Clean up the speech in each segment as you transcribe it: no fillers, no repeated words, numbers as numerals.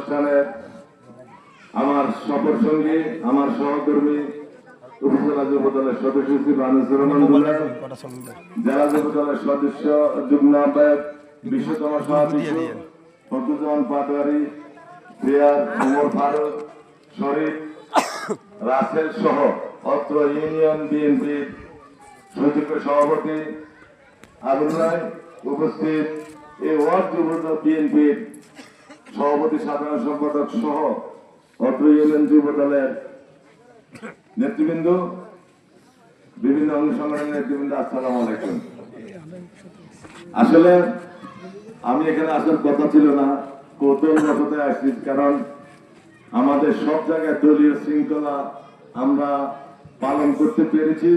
অনুষ্ঠানের আমার সফর সঙ্গী, আমার সহকর্মী, উপজেলা যুব দলের সদস্য সচিব আনিসুর রহমান, জেলা যুব দলের সদস্য যুগ্ম আহ্বায়ক, বিশ্বতম সভাপতি ফখরুজ্জামান পাটোয়ারি, প্লেয়ার ওমর ফারুক, শরীফ, রাসেল সহ অত্র ইউনিয়ন বিএনপির সুযোগ্য সভাপতি আবুল রায়, উপস্থিত এই ওয়ার্ড যুব বিএনপির সভাপতি সাধারণ সম্পাদক সহ অত্র ইউনিয়ন যুব দলের নেতৃবৃন্দ, বিভিন্ন অঙ্গ সংগঠনের নেতৃবৃন্দ, আসসালামু আলাইকুম। আসলে আমি এখানে আসার কথা ছিল না, কৌতূহলবশত আসছি, কারণ আমাদের সব জায়গায় দলীয় শৃঙ্খলা আমরা পালন করতে পেরেছি,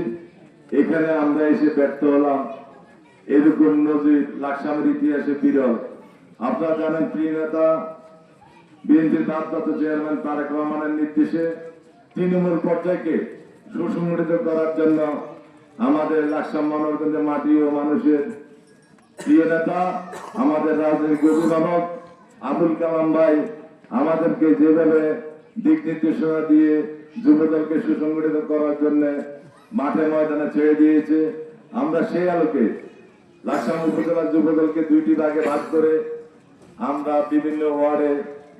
এখানে আমরা এসে ব্যর্থ হলাম। এরকম নজির লাকসামের ইতিহাসে বিরল। আপনারা জানেন, প্রিয় নেতা বিএনপির ভারপ্রাপ্ত চেয়ারম্যান তারেক রহমানের নির্দেশে তৃণমূল পর্যায়কে সুসংগঠিত করার জন্য আমাদের লাকসাম মনোরগঞ্জের মাটি ও মানুষের প্রিয় নেতা, আমাদের রাজনৈতিক অভিভাবক আবুল কালাম ভাই আমাদেরকে যেভাবে দিক নির্দেশনা দিয়ে যুবদলকে সুসংগঠিত করার জন্য মাঠে ময়দানে ছেড়ে দিয়েছে, আমরা সেই আলোকে লাকসাম উপজেলার যুবদলকে দুইটি ভাগে ভাগ করে আমরা বিভিন্ন ওয়ার্ডে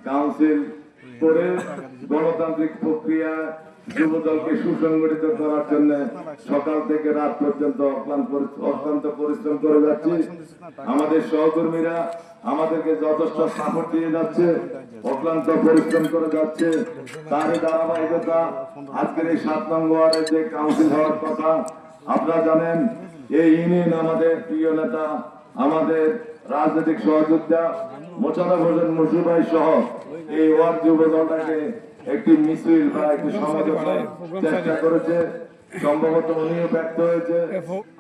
কাউন্সিল করে গণতান্ত্রিক প্রক্রিয়া যুবদলকে সুসংগঠিত করার জন্য সকাল থেকে রাত পর্যন্ত অক্লান্ত পরিশ্রম করে যাচ্ছি। আমাদের সহকর্মীরা আমাদেরকে যথেষ্ট সাপোর্ট দিয়ে যাচ্ছে, অক্লান্ত পরিশ্রম করে যাচ্ছে। তারই ধারাবাহিকতা আজকের এই 7 নং ওয়ার্ডে যে কাউন্সিল হওয়ার কথা, আপনারা জানেন এই ইউনিয়ন আমাদের প্রিয় নেতা, আমাদের রাজনৈতিক সহযোদ্ধা মোশাররফ হোসেন মুসু ভাই সহ এই ওয়ার্ড যুব দলটাকে একটি মিছিল বা একটি সমঝোতার চেষ্টা করেছে। সম্ভবত উনিও ব্যর্থ হয়েছে।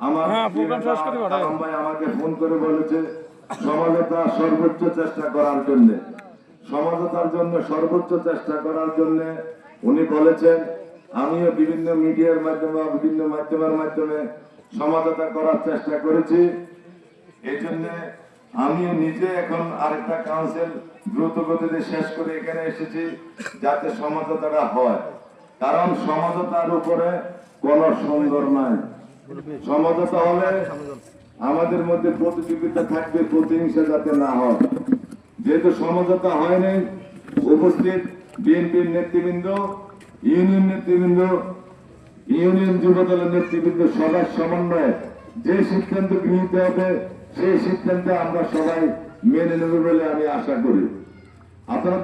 আমার ভাই আমাকে ফোন করে বলেছে সমঝোতা সর্বোচ্চ চেষ্টা করার জন্য, সমঝোতার জন্য সর্বোচ্চ চেষ্টা করার জন্য উনি বলেছেন। আমিও বিভিন্ন মিডিয়ার মাধ্যমে বিভিন্ন মাধ্যমের মাধ্যমে সমঝোতা করার চেষ্টা করেছি। এই জন্য আমিও নিজে এখন আরেকটা কাউন্সিল দ্রুত গতিতে শেষ করে এখানে এসেছি, যাতে সমঝোতাটা হয়। কারণ সমঝোতার উপরে কোন সুন্দর নাই। সমঝোতা হলে আমাদের মধ্যে প্রতিযোগিতা থাকবে, প্রতিহিংসা যাতে না হয়। যেহেতু সমঝোতা হয়নি, উপস্থিত বিএনপির নেতৃবৃন্দ, ইউনিয়ন নেতৃবৃন্দ, ইউনিয়ন যুব দলের নেতৃবৃন্দ সবার সমন্বয়ে যে সিদ্ধান্ত গৃহীত হবে সেই সিদ্ধান্তে আমরা সবাই মেনে নেব বলে আমি আশা করি। আপনারা